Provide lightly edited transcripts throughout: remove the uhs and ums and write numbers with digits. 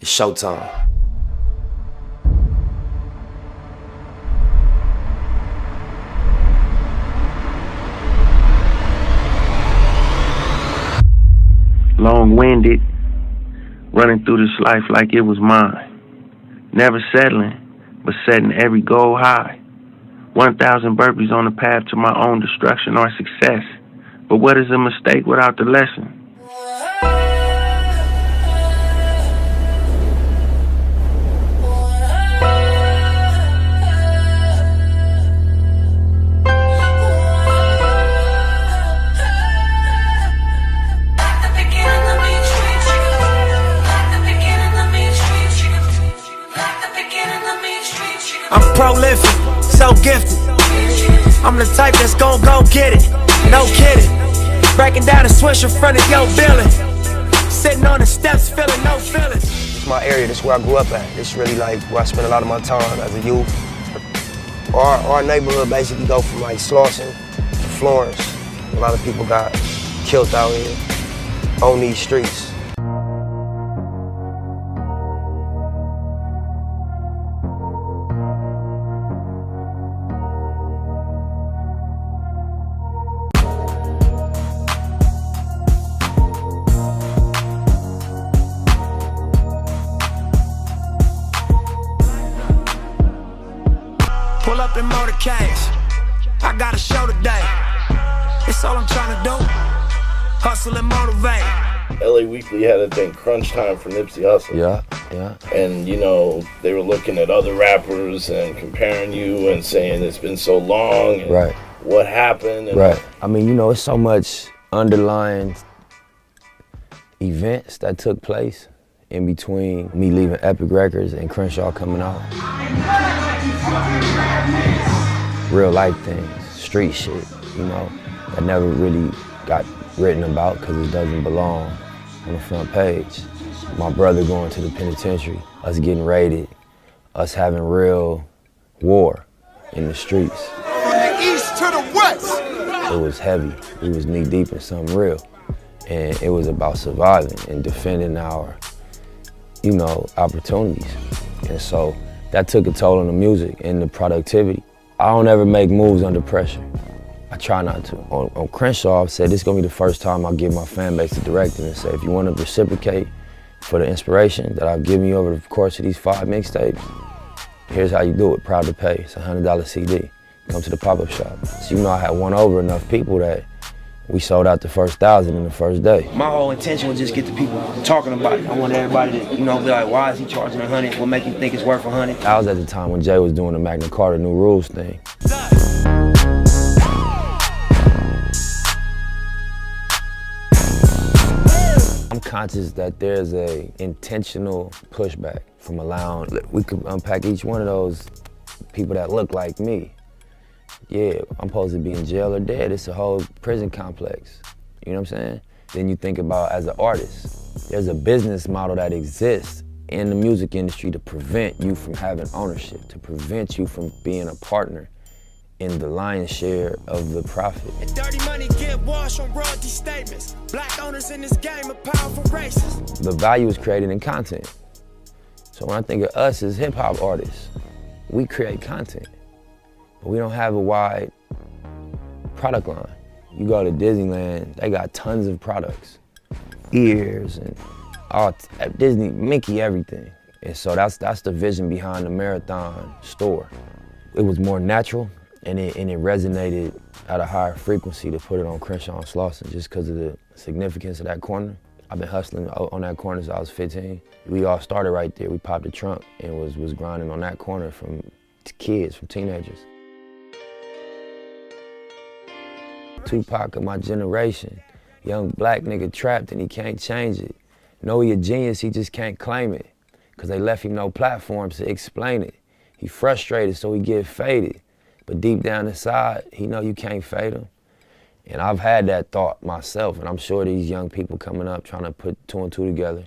It's showtime. Long-winded, running through this life like it was mine. Never settling, but setting every goal high. 1,000 burpees on the path to my own destruction or success. But what is a mistake without the lesson? I'm prolific, so gifted. I'm the type that's gon' go get it, no kidding. Breaking down a switch in front of your building. Sitting on the steps, feeling no feelings. It's my area, this is where I grew up at. It's really like where I spent a lot of my time as a youth. Our neighborhood basically go from like Slauson to Florence. A lot of people got killed out here on these streets. Pull up in motorcades, I got a show today. It's all I'm trying to do, hustle and motivate. LA Weekly had a thing, Crunch Time for Nipsey Hussle. Yeah. And you know, they were looking at other rappers and comparing you and saying it's been so long and Right. what happened. And Right. I mean, you know, it's so much underlying events that took place in between me leaving Epic Records and Crenshaw coming out. Real life things, street shit, you know, that never really got written about because it doesn't belong on the front page. My brother going to the penitentiary, us getting raided, us having real war in the streets. From the east to the west. It was heavy. We was knee deep in something real. And it was about surviving and defending our, you know, opportunities. And so that took a toll on the music and the productivity. I don't ever make moves under pressure. I try not to. On Crenshaw, I've said this is gonna be the first time I'll give my fan base a directive and say, if you wanna reciprocate for the inspiration that I've given you over the course of these 5 mixtapes, here's how you do it, proud to pay. It's a $100 CD. Come to the pop-up shop. So you know I had won over enough people that we sold out the first 1,000 in the first day. My whole intention was just get the people talking about it. I wanted everybody to, you know, be like, why is he charging 100? What make you think it's worth 100? I was at the time when Jay was doing the Magna Carta New Rules thing. I'm conscious that there's a intentional pushback from allowing, we could unpack each one of those people that look like me. Yeah, I'm supposed to be in jail or dead. It's a whole prison complex. You know what I'm saying? Then you think about as an artist, there's a business model that exists in the music industry to prevent you from having ownership, to prevent you from being a partner in the lion's share of the profit. And dirty money get washed on royalty statements. Black owners in this game are powerful racists. The value is created in content. So when I think of us as hip hop artists, we create content. But we don't have a wide product line. You go to Disneyland, they got tons of products. Ears and all, Disney, Mickey, everything. And so that's the vision behind the Marathon store. It was more natural and it resonated at a higher frequency to put it on Crenshaw and Slauson just because of the significance of that corner. I've been hustling on that corner since I was 15. We all started right there. We popped the trunk and was grinding on that corner from kids, from teenagers. Tupac of my generation, young black nigga trapped and he can't change it. Know he a genius, he just can't claim it. Cause they left him no platforms to explain it. He frustrated, so he get faded. But deep down inside, he know you can't fade him. And I've had that thought myself, and I'm sure these young people coming up trying to put 2 and 2 together,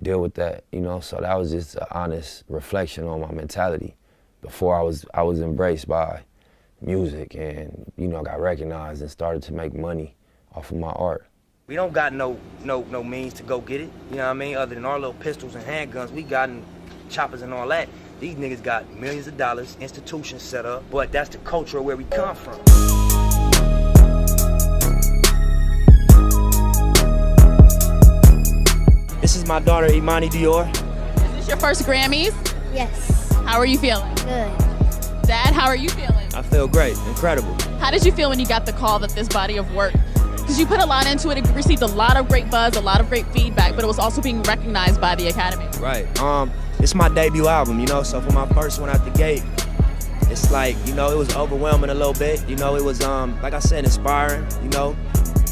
deal with that, you know? So that was just an honest reflection on my mentality before I was embraced by music and, you know, got recognized and started to make money off of my art. We don't got no means to go get it, you know what I mean? Other than our little pistols and handguns, we got choppers and all that. These niggas got millions of dollars, institutions set up, but that's the culture of where we come from. This is my daughter, Imani Dior. Is this your first Grammys? Yes. How are you feeling? Good. Dad, how are you feeling? I feel great, incredible. How did you feel when you got the call that this body of work, because you put a lot into it, it received a lot of great buzz, a lot of great feedback, but it was also being recognized by the Academy. Right. It's my debut album, you know, so for my first one out the gate, it's like, you know, it was overwhelming a little bit. You know, it was, like I said, inspiring, you know,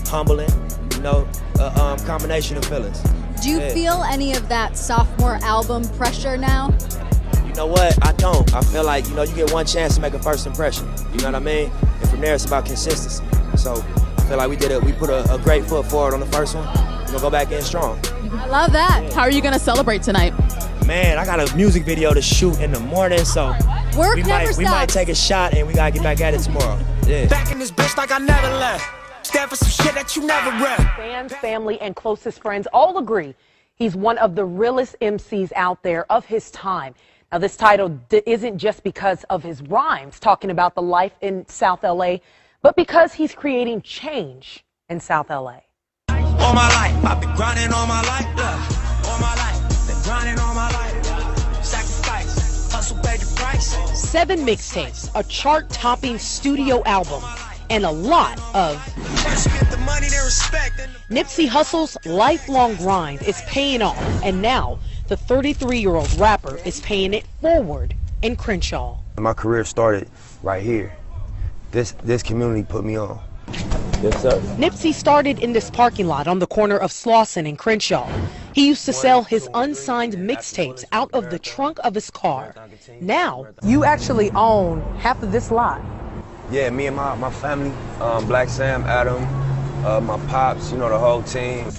humbling, you know, a combination of feelings. Do you feel any of that sophomore album pressure now? You know what? I don't. I feel like, you know, you get one chance to make a first impression. You know what I mean? And from there, it's about consistency. So I feel like we put a great foot forward on the first one. We're gonna go back in strong. I love that. How are you gonna celebrate tonight? Man, I got a music video to shoot in the morning, so we might take a shot and we gotta get back at it tomorrow. Yeah. Back in this bitch like I never left. Stand for some shit that you never read. Fans, family, and closest friends all agree he's one of the realest MCs out there of his time. Now, this title isn't just because of his rhymes talking about the life in South LA, but because he's creating change in South LA. All my life, I've been grinding all my life, look. All my life, been grinding all my life. Sacrifice, hustle, pay the price. 7 mixtapes, a chart-topping studio album, and a lot of Nipsey Hussle's lifelong grind is paying off, and now the 33-year-old rapper is paying it forward in Crenshaw. My career started right here. This community put me on. Yes, sir. Nipsey started in this parking lot on the corner of Slauson and Crenshaw. He used to sell his unsigned mixtapes out of the trunk of his car. Now, you actually own half of this lot. Yeah, me and my family, Black Sam, Adam, my pops, you know, the whole team.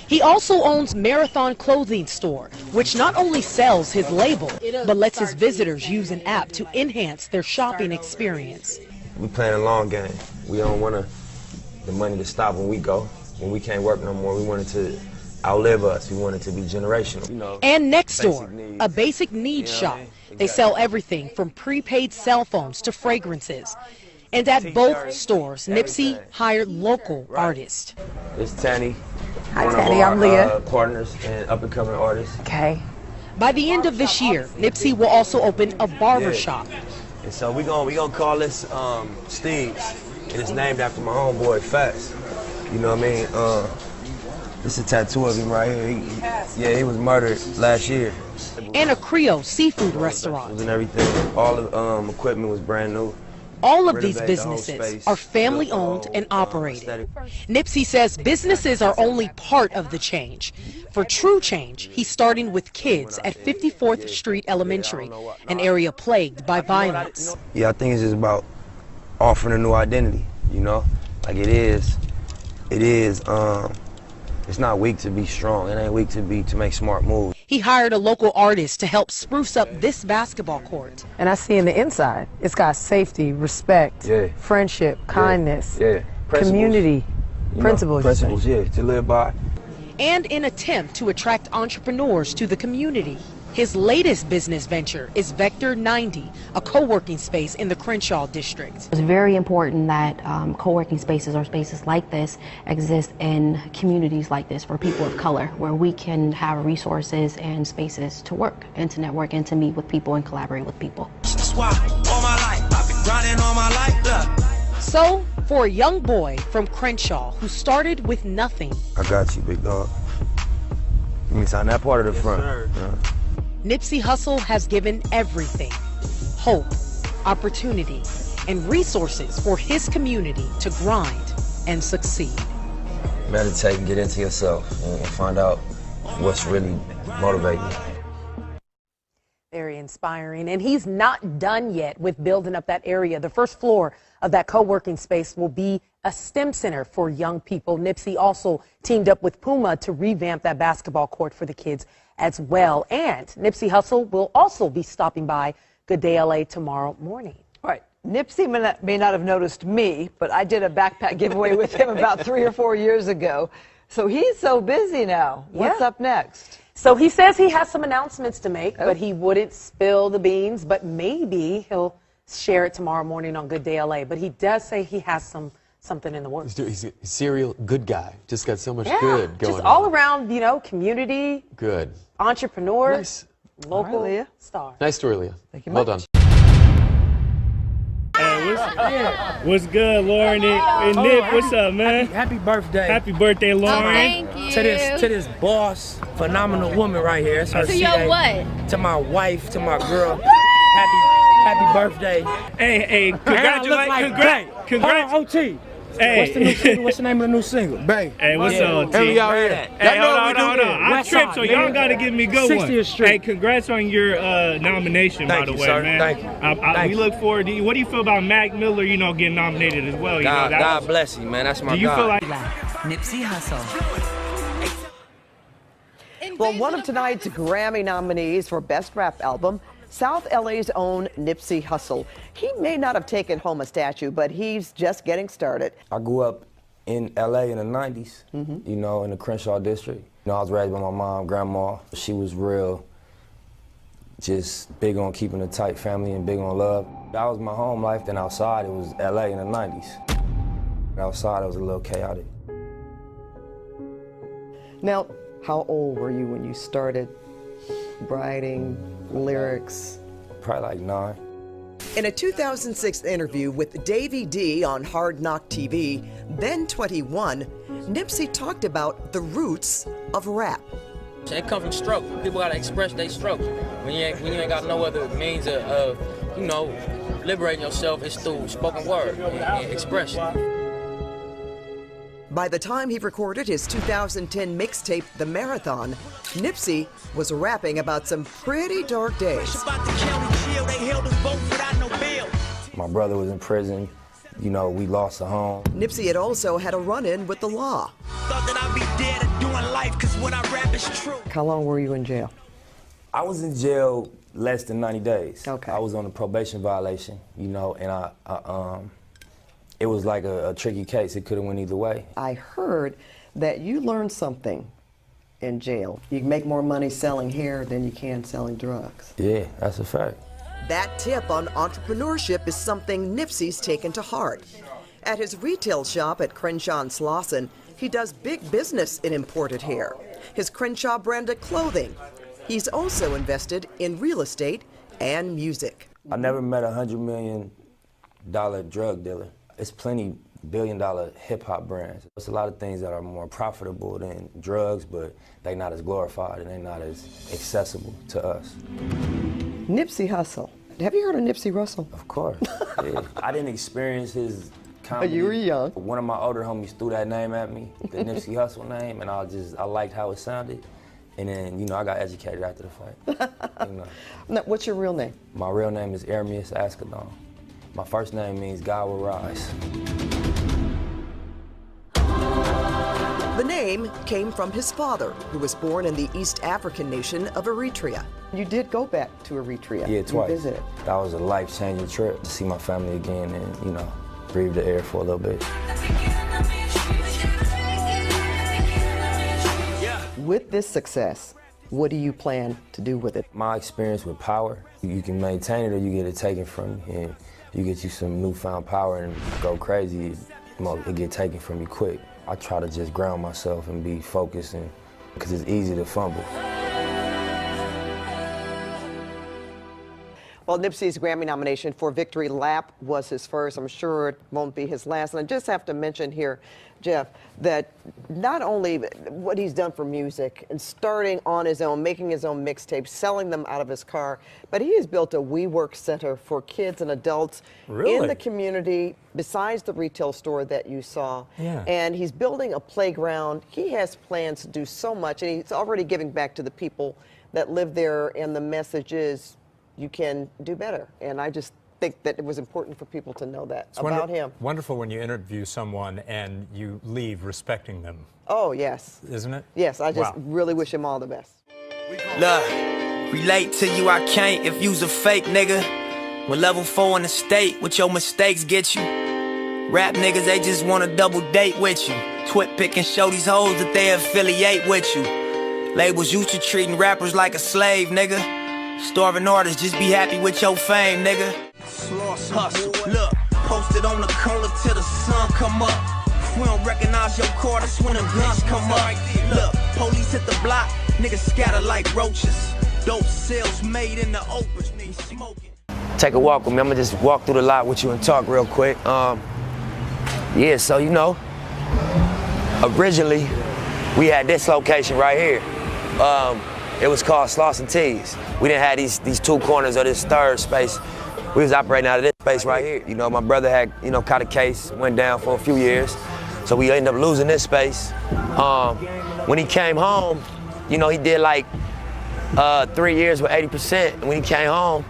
He also owns Marathon Clothing Store, which not only sells his label, but lets his visitors use an app to enhance their shopping experience. We playing a long game. We don't want the money to stop when we go. When we can't work no more, we want it to outlive us. We want it to be generational. You know, and next door, a basic needs shop. They sell everything from prepaid cell phones to fragrances. And at both stores, Nipsey hired local artists. It's Tanny. Hi, Tanny. I'm Leah. Partners and up-and-coming artists. Okay. By the end of this year, Nipsey will also open a barber shop. And so we gonna call this Steve's. And it's named after my homeboy Fats. You know what I mean? This is a tattoo of him right here. He was murdered last year. And a Creole seafood restaurant. And everything. All the equipment was brand new. All of these businesses are family-owned and operated. Nipsey says businesses are only part of the change. For true change, he's starting with kids at 54th Street Elementary, an area plagued by violence. Yeah, I think it's just about offering a new identity, you know? Like it's not weak to be strong. It ain't weak to make smart moves. He hired a local artist to help spruce up this basketball court. And I see in the inside, it's got safety, respect, friendship, kindness, community, principles, to live by. And in an attempt to attract entrepreneurs to the community. His latest business venture is Vector 90, a co-working space in the Crenshaw district. It's very important that co-working spaces or spaces like this exist in communities like this for people of color, where we can have resources and spaces to work and to network and to meet with people and collaborate with people. That's why all my life I've been grinding all my life. Look. So, for a young boy from Crenshaw who started with nothing. I got you, big dog. Let me sign that part of the front. Nipsey Hussle has given everything: hope, opportunity, and resources for his community to grind and succeed. Meditate and get into yourself and find out what's really motivating you. Very inspiring. And he's not done yet with building up that area. The first floor of that co-working space will be a STEM center for young people. Nipsey also teamed up with Puma to revamp that basketball court for the kids as well. And Nipsey Hussle will also be stopping by Good Day LA tomorrow morning. Right. Nipsey may not have noticed me, but I did a backpack giveaway with him about 3 or 4 years ago. So he's so busy now. What's up next? So he says he has some announcements to make, but he wouldn't spill the beans. But maybe he'll share it tomorrow morning on Good Day LA. But he does say he has something in the works. He's a serial good guy. Just got so much good going just on. all around, you know, community. Good. Entrepreneurs. Nice. Local Leah. stars. Nice story, Leah. Thank you well much. done. What's good, Lauren and Nip? What's up, man? Happy birthday. Happy birthday, Lauren. Thank you. To this boss, phenomenal woman right here. To your what? To my wife, to my girl. Happy birthday. Hey, congratulations. Congrats. OT. Hey. What's the new single? What's the name of the new single? Babe. Hey, what's up, T? Hey, y'all here. Hey, hold on. I tripped, so y'all got to give me a good one. 60th Street. Hey, congrats on your nomination, by the way, sir. man. Thank you. We look forward to you. What do you feel about Mac Miller, you know, getting nominated as well? God bless you, man. That's my Do you feel like... Nipsey Hussle. Well, one of tonight's Grammy nominees for Best Rap Album, South LA's own Nipsey Hussle. He may not have taken home a statue, but he's just getting started. I grew up in LA in the 90s, you know, in the Crenshaw district. You know, I was raised by my mom, grandma. She was real, just big on keeping a tight family and big on love. That was my home life. Then outside, it was LA in the 90s. Outside, it was a little chaotic. Now, how old were you when you started writing lyrics? Probably like 9. In a 2006 interview with Davey D on Hard Knock TV, then 21, Nipsey talked about the roots of rap. It comes from struggle. People gotta express their struggle. When you ain't got no other means of you know, liberating yourself, it's through spoken word and expression. By the time he recorded his 2010 mixtape, The Marathon, Nipsey was rapping about some pretty dark days. My brother was in prison. You know, we lost a home. Nipsey had also had a run-in with the law. How long were you in jail? I was in jail less than 90 days. Okay. I was on a probation violation, you know, and it was like a tricky case. It could have went either way. I heard that you learned something in jail. You can make more money selling hair than you can selling drugs. Yeah, that's a fact. That tip on entrepreneurship is something Nipsey's taken to heart. At his retail shop at Crenshaw and Slauson, he does big business in imported hair. His Crenshaw branded clothing. He's also invested in real estate and music. I never met a $100 million drug dealer. It's plenty billion-dollar hip-hop brands. There's a lot of things that are more profitable than drugs, but they're not as glorified and they're not as accessible to us. Nipsey Hussle. Have you heard of Nipsey Russell? Of course. Yeah. I didn't experience his comedy. You were young. One of my older homies threw that name at me, the Nipsey Hussle name, and I liked how it sounded. And then, you know, I got educated after the fact. You know. Now, what's your real name? My real name is Ermias Ascadon. My first name means God will rise. The name came from his father, who was born in the East African nation of Eritrea. You did go back to Eritrea. Yeah, twice. You visited. That was a life-changing trip to see my family again and, you know, breathe the air for a little bit. With this success, what do you plan to do with it? My experience with power, you can maintain it or you get it taken from you. And you get you some newfound power and go crazy, it get taken from you quick. I try to just ground myself and be focused, because it's easy to fumble. Well, Nipsey's Grammy nomination for Victory Lap was his first. I'm sure it won't be his last. And I just have to mention here, Jeff, that not only what he's done for music and starting on his own, making his own mixtapes, selling them out of his car, but he has built a WeWork center for kids and adults in the community besides the retail store that you saw. Yeah. And he's building a playground. He has plans to do so much, and he's already giving back to the people that live there, and the message is, you can do better. And I just think that it was important for people to know that about him. Wonderful when you interview someone and you leave respecting them. Oh, yes. Isn't it? Yes, I just really wish him all the best. Look, relate to you I can't if you's a fake nigga. With level 4 in the state, what your mistakes get you. Rap niggas, they just wanna double date with you. Twit pick and show these hoes that they affiliate with you. Labels used to treating rappers like a slave, nigga. Starving artists, just be happy with your fame, nigga. Hustle, look, posted on the corner till the sun come up. If we don't recognize your car, that's when the guns come up. Look, police hit the block, niggas scatter like roaches. Dope sales made in the open, we smoking. Take a walk with me. I'm gonna just walk through the lot with you and talk real quick. Yeah, so you know, originally we had this location right here. It was called Slauson Tees. We didn't have these two corners of this third space. We was operating out of this space right here. You know, my brother had, you know, caught a case, went down for a few years. So we ended up losing this space. When he came home, you know, he did like 3 years with 80%. And when he came home,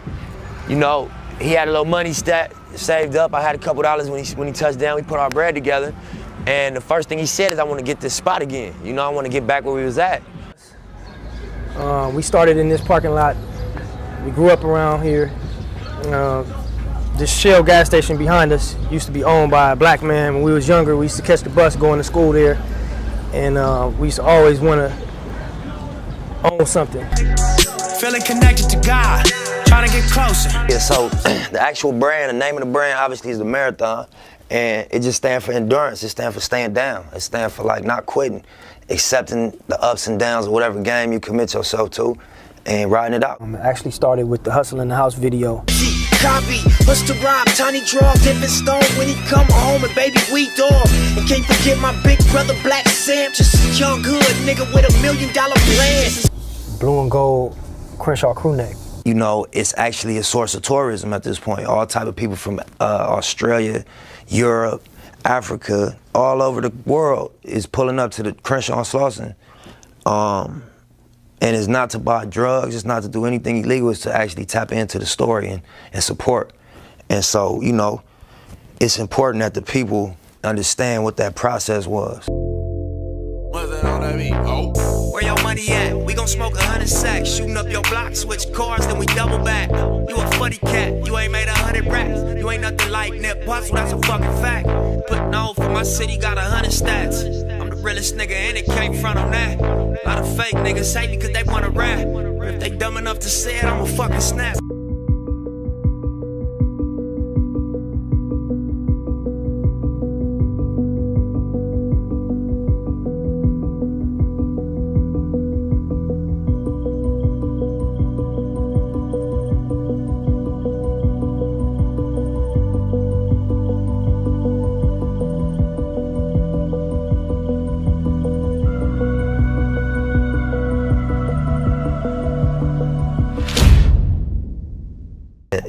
you know, he had a little money saved up. I had a couple dollars when he touched down. We put our bread together. And the first thing he said is, I want to get this spot again. You know, I want to get back where we was at. We started in this parking lot. We grew up around here. This Shell gas station behind us used to be owned by a black man. When we was younger, we used to catch the bus going to school there. And we used to always want to own something. Feeling connected to God. Trying to get closer. Yeah, so the actual brand, the name of the brand obviously is the Marathon, and it just stands for endurance. It stands for staying down. It stands for like not quitting, accepting the ups and downs of whatever game you commit yourself to, and riding it out. I actually started with the Hustle in the House video. Copy, push to rob, tiny draw, dipping stone when he come home and baby we dog. And can't forget my big brother Black Sam, just a young hood nigga with $1 million plan. Blue and gold Crenshaw crew neck. You know, it's actually a source of tourism at this point. All type of people from Australia, Europe, Africa, all over the world is pulling up to the Crenshaw and Slauson. And it's not to buy drugs, it's not to do anything illegal, it's to actually tap into the story and support. And so, you know, it's important that the people understand what that process was. Where your money at? We gon' smoke 100 sacks, shooting up your block, switch cars, then we double back. You a funny cat, you ain't made 100 racks. You ain't nothing like Nip Hustle, that's a fucking fact. Putting on for my city, got 100 stats. I'm the realest nigga and it came front on that. A lot of fake niggas hate me cause they wanna rap. If they dumb enough to say it, I'ma fucking snap.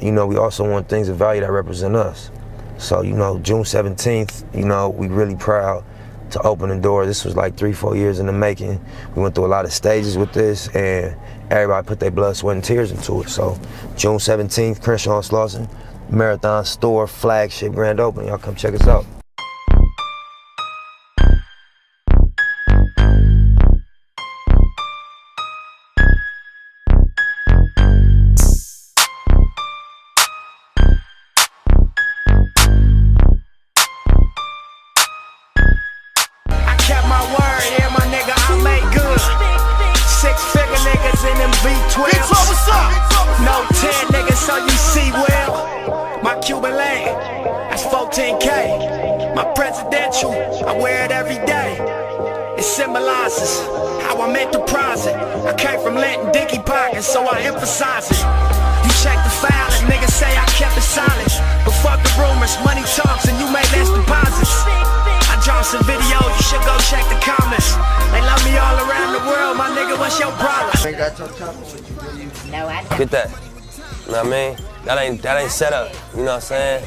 You know, we also want things of value that represent us. So, you know, June 17th, you know, we really proud to open the door. This was like 3-4 years in the making. We went through a lot of stages with this, and everybody put their blood, sweat, and tears into it. So, June 17th, Crenshaw and Slauson, Marathon store, flagship grand opening. Y'all come check us out. No 10 niggas, so you see well. My Cuban lane, that's 14K. My presidential, I wear it every day. It symbolizes how I'm enterprising. I came from Linton Dicky pockets, so I emphasize it. You check the file and niggas say I kept it silent. But fuck the rumors, money talks and you made less deposits. I dropped some video, you should go check the comments. They love me all around the world, my nigga, what's your problem? No, I don't. Get that. You know what I mean? That ain't set up. You know what I'm saying?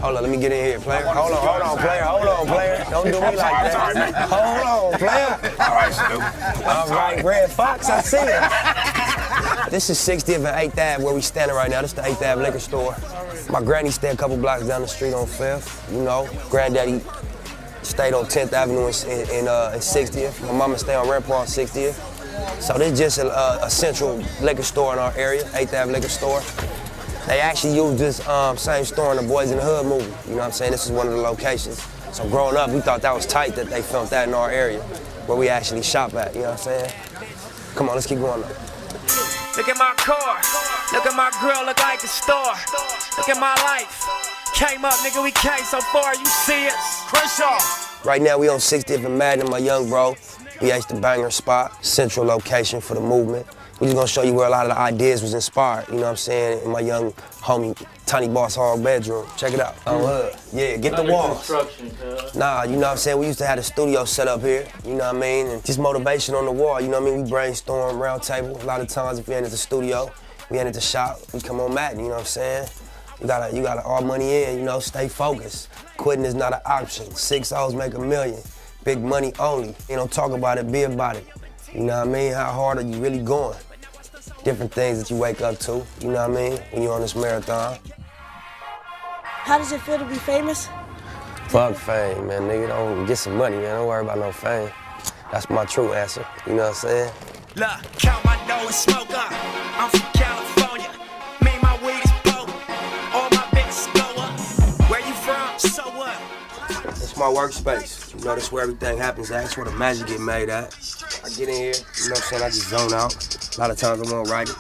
Hold on, let me get in here, player. Hold on, player. Hold on, player. Don't do me like that. Hold on, player. All right, Snoop. All right, Red Fox, I see it. This is 60th and 8th Ave where we standing right now. This is the 8th Ave liquor store. My granny stayed a couple blocks down the street on 5th. You know, granddaddy stayed on 10th Avenue in 60th. My mama stayed on Rampart on 60th. So this is just a central liquor store in our area, 8th Ave liquor store. They actually used this same store in the Boys in the Hood movie. You know what I'm saying? This is one of the locations. So growing up, we thought that was tight that they filmed that in our area, where we actually shop at, you know what I'm saying? Come on, let's keep going up. Look at my car, look at my grill, look like a star. Look at my life, came up, nigga, we came so far, you see us, Crenshaw. Right now, we on 60th and Madden, my young bro. We at the banger spot, central location for the movement. We just gonna show you where a lot of the ideas was inspired, you know what I'm saying, in my young homie, Tiny Boss Hog bedroom. Check it out. Yeah, get the walls. Nah, you know what I'm saying, we used to have a studio set up here, you know what I mean, and just motivation on the wall, you know what I mean, we brainstorm, round table. A lot of times if we ain't at the studio, we ain't at the shop, we come on Madden, you know what I'm saying? You gotta all money in, you know, stay focused. Quitting is not an option. 6 O's make $1 million. Big money only. You don't talk about it, be about it. You know what I mean? How hard are you really going? Different things that you wake up to, you know what I mean, when you're on this marathon. How does it feel to be famous? Fuck fame, man, nigga. Don't get some money, man. Don't worry about no fame. That's my true answer, you know what I'm saying? Look, count my dough and smoke up. I'm from California. Me, my weed is potent. All my bitches go up. Where you from? So what? It's my workspace. You know, that's where everything happens at. That's where the magic get made at. I get in here, you know what I'm saying, I just zone out. A lot of times I won't write it.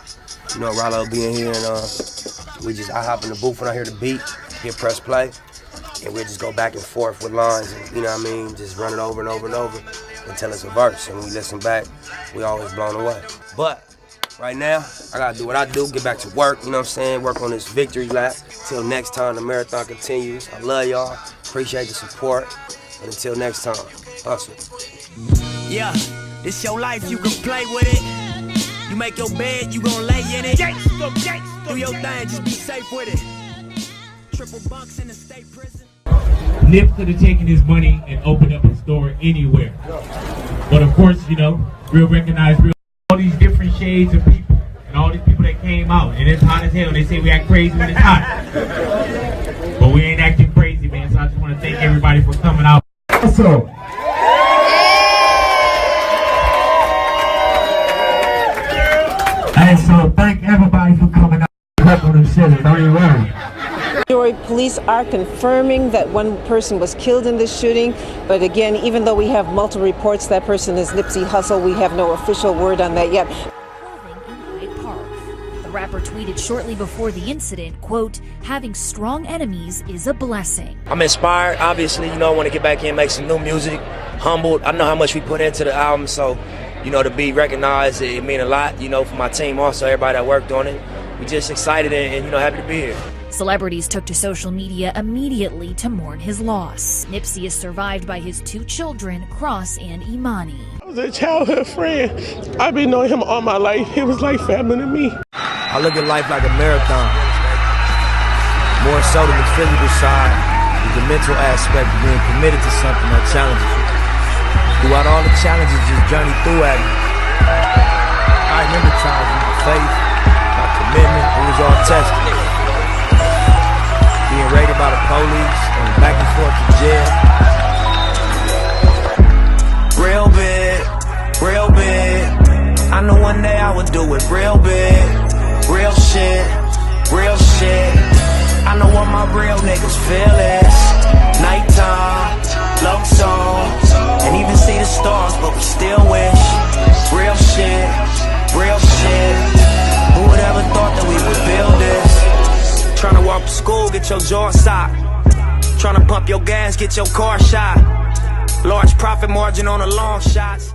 You know, Rollo will be in here and I hop in the booth when I hear the beat, hit press play, and we'll just go back and forth with lines and, you know what I mean, just run it over and over and over until it's a verse. And when we listen back, we always blown away. But right now, I gotta do what I do, get back to work, you know what I'm saying, work on this victory lap. Till next time, the marathon continues. I love y'all, appreciate the support, and until next time, hustle. Yeah, this your life, you can play with it. You make your bed, you gon' lay in it. Do your thing, just be safe with it. Triple bunks in the state prison. Nip could have taken his money and opened up a store anywhere. But of course, you know, real recognized real. All these different shades of people and all these people that came out. And it's hot as hell. They say we act crazy when it's hot. But we ain't acting crazy, man. So I just want to thank everybody for coming out. Also, and so thank everybody for coming out. Don't you worry. Police are confirming that one person was killed in this shooting, but again, even though we have multiple reports that person is Nipsey Hussle, we have no official word on that yet. The rapper tweeted shortly before the incident, quote, "Having strong enemies is a blessing." I'm inspired, obviously, you know, I want to get back in and make some new music. Humbled, I know how much we put into the album, so, you know, to be recognized, it mean a lot, you know, for my team also, everybody that worked on it. We just excited and you know, happy to be here. Celebrities took to social media immediately to mourn his loss. Nipsey is survived by his 2 children, Cross and Imani. I was a childhood friend. I've been knowing him all my life. He was like family to me. I look at life like a marathon. More so than the physical side, is the mental aspect of being committed to something that challenges you. Throughout all the challenges just journey through at me. I remember times when my faith, my commitment, it was all tested. Being raided by the police and back and forth to jail. Real big, real big. I know one day I would do it real big. Real shit, real shit. I know what my real niggas feel is. Nighttime, love songs, and even see the stars, but we still wish. Real shit, real shit. Who would ever thought that we would build this? Tryna walk to school, get your jaw socked. Tryna pump your gas, get your car shot. Large profit margin on the long shots.